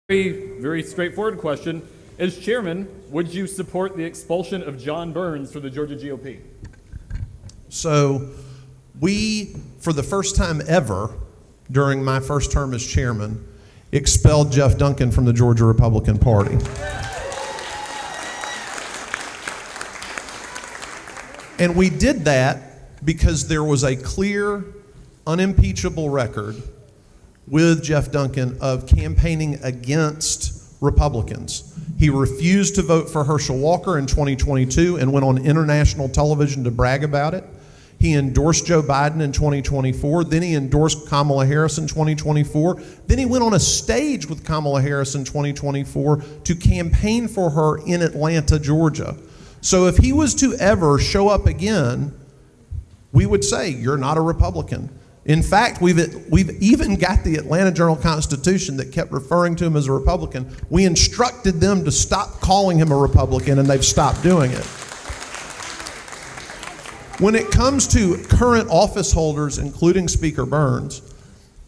Very straightforward question. As chairman, would you support the expulsion of John Burns for the Georgia GOP? So we, for the first time ever during my first term as chairman, expelled Jeff Duncan from the Georgia Republican Party. And we did that because there was a clear, unimpeachable record with Jeff Duncan of campaigning against Republicans. He refused to vote for Herschel Walker in 2022 and went on international television to brag about it. He endorsed Joe Biden in 2024. Then he endorsed Kamala Harris in 2024. Then he went on a stage with Kamala Harris in 2024 to campaign for her in Atlanta, Georgia. So if he was to ever show up again, we would say, you're not a Republican. In fact, we've even got the Atlanta Journal-Constitution that kept referring to him as a Republican. We instructed them to stop calling him a Republican, and they've stopped doing it. When it comes to current office holders, including Speaker Burns,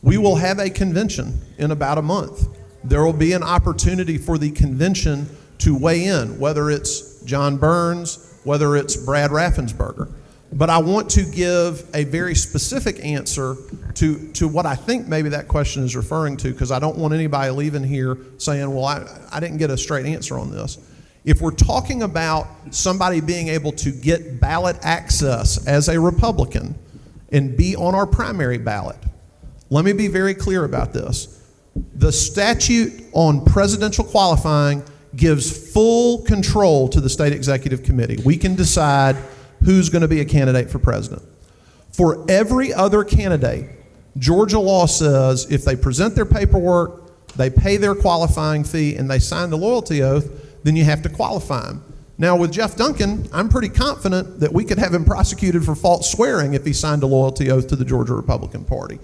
we will have a convention in about a month. There will be an opportunity for the convention to weigh in, whether it's John Burns, whether it's Brad Raffensperger. But I want to give a very specific answer to what I think maybe that question is referring to, because I don't want anybody leaving here saying, well, I didn't get a straight answer on this. If we're talking about somebody being able to get ballot access as a Republican and be on our primary ballot, let me be very clear about this. The statute on presidential qualifying gives full control to the state executive committee. We can decide who's going to be a candidate for president. For every other candidate, Georgia law says if they present their paperwork, they pay their qualifying fee, and they sign the loyalty oath, then you have to qualify them. Now with Jeff Duncan, I'm pretty confident that we could have him prosecuted for false swearing if he signed a loyalty oath to the Georgia Republican Party.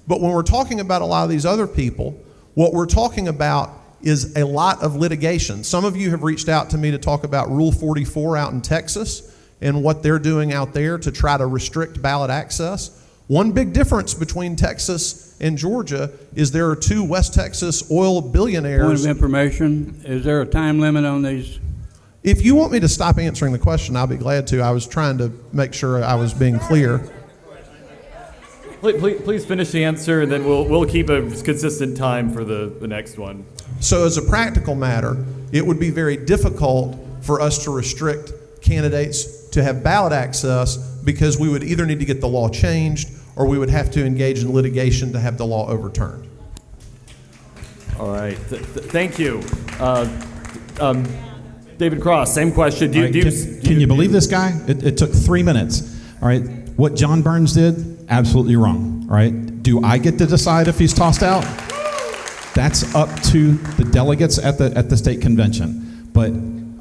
But when we're talking about a lot of these other people, what we're talking about is a lot of litigation. Some of you have reached out to me to talk about Rule 44 out in Texas and what they're doing out there to try to restrict ballot access. One big difference between Texas and Georgia is there are two West Texas oil billionaires. Point of information, is there a time limit on these? If you want me to stop answering the question, I'll be glad to. I was trying to make sure I was being clear. Please finish the answer, and then we'll keep a consistent time for the next one. So as a practical matter, it would be very difficult for us to restrict candidates to have ballot access because we would either need to get the law changed or we would have to engage in litigation to have the law overturned. All right. Thank you. David Cross, same question. Can you believe this guy? It took 3 minutes. All right. What John Burns did, absolutely wrong. All right. Do I get to decide if he's tossed out? That's up to the delegates at the state convention. But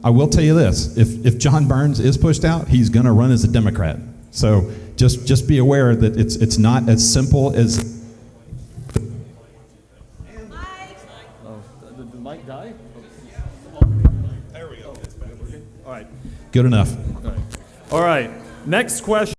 I will tell you this, if John Burns is pushed out, he's going to run as a Democrat. So just be aware that it's not as simple as... Did the mic die? There we go. All right. Good enough. All right. Next question.